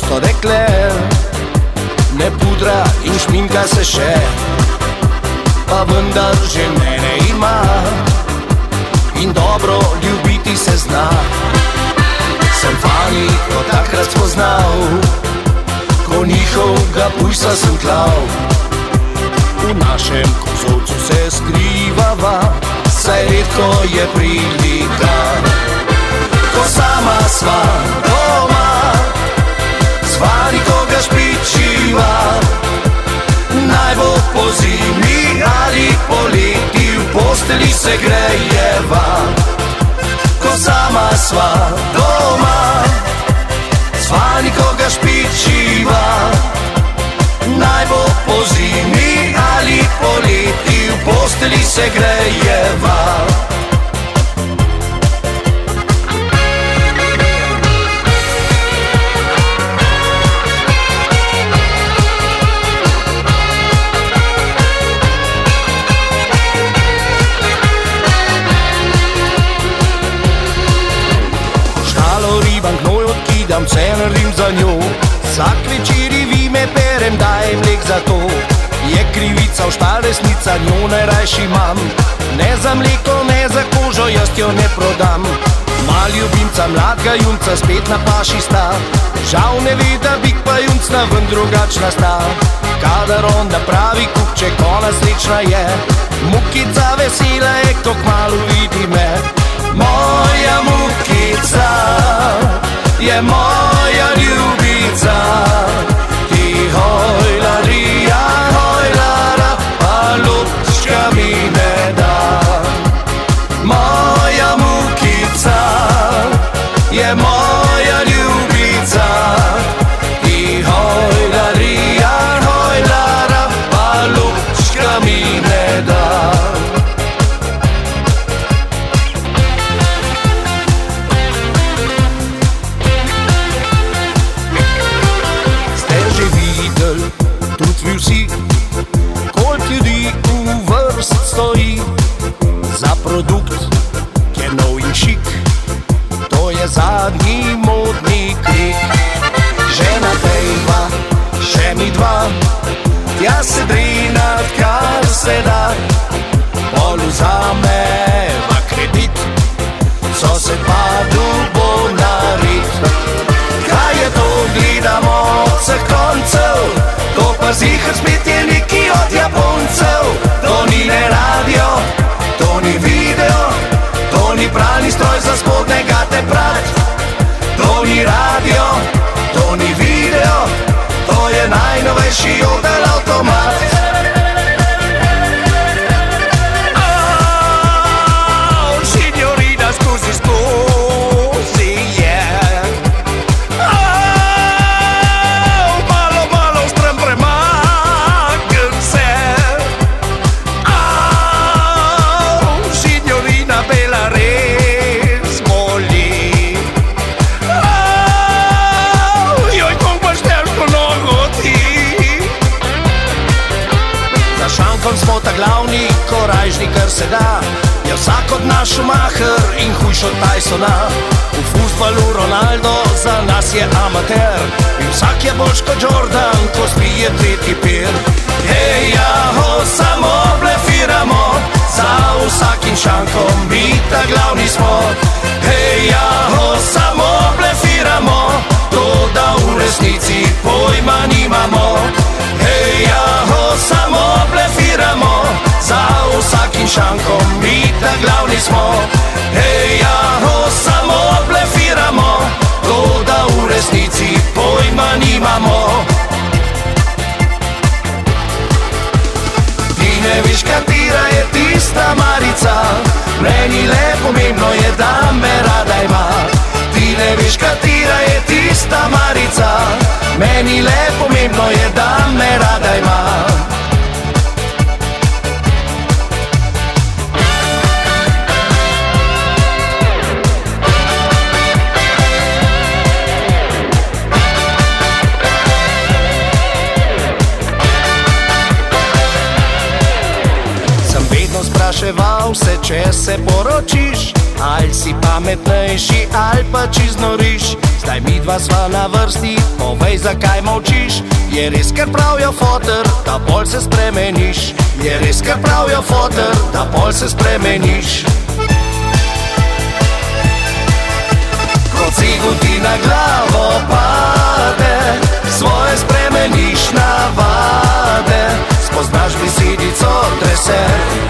prosto dekle, ne pudra in šminka se še, pa vendar že mene ima in dobro ljubiti se zna. Sem Fani to takrat spoznal, ko njihovega pujsa sem klal. V našem kozovcu se skrivava, saj redko je prilika. Ko sama sva doma, z Vaniko ga špičiva, naj bo po zimi ali poleti, v posteli se grejeva. Ko sama sva doma, z Vaniko ga špičiva, naj bo po zimi ali poleti, v posteli se grejeva. Cenerim za njo, vsak večer vi me perem, dajem lek za to. Je krivica v štal, resnica, njo najrajši imam. Ne za mleko, ne za kožo, jaz jo ne prodam. Mal ljubimca, mladega junca, spet na paši sta. Žal ne ve, da bik pa juncna ven drugačna sta. Kadar onda pravi kupček, ona srečna je. Mukica vesela je, ko kmalu vidi me. Moja Mukica je moja ljubica, ti hojlarija, hojlara, pa lučka mi ne da. Moja Mukica je moja ljubica, ti hojlarija, hojlara, pa lučka mi ne da. Koliko ljudi v vrst stoji za produkt, ki je nov in šik, to je zadnji modni krik. Žena pejva, še mi dva, tja se drinat, kar se da. Pol vzameva kredit, sosed pa dubo narit. Kaj je to, gledamo od vseh koncev, to pa ziher spet je neki od Japoncev. To ni ne radio, to ni video, to ni pralni stroj za spodnega te prat. To ni radio, to ni video, to je najnovejši Opel avtomat. Signorina, scusi, scusi, yeah. Smo ta glavni korajžni, kar se da. Je vsak od nas Schumacher in hujš od Tysona. V fuzbalu Ronaldo za nas je amater in vsak je boljš kot Jordan, ko spije tretji pir. Hej, jaho, samo blefiramo, za vsakim šankom mi ta glavni smo. Hej, jaho, samo blefiramo, to da v resnici pojma nimamo. Hej, jaho, samo blefiramo, za vsakim šankom mi ta glavni smo. Hej, jaho, samo blefiramo, to da v resnici pojma nimamo. Ti ne veš, katera je tista Marica, meni le pomembno je, da me rada ima. Ti ne veš, katera je tista Marica, meni le pomembno je, da me rada ima. Spraševal se, če se poročiš, ali si pametnejši, ali pa čist noriš. Zdaj midva sva na vrsti, povej, zakaj molčiš. Je res, ker pravijo foter, da pol se spremeniš. Je res, ker pravijo foter, da pol se spremeniš. Ko cigel ti na glavo pade, svoje spremeniš navade. Spoznaš besedico treser,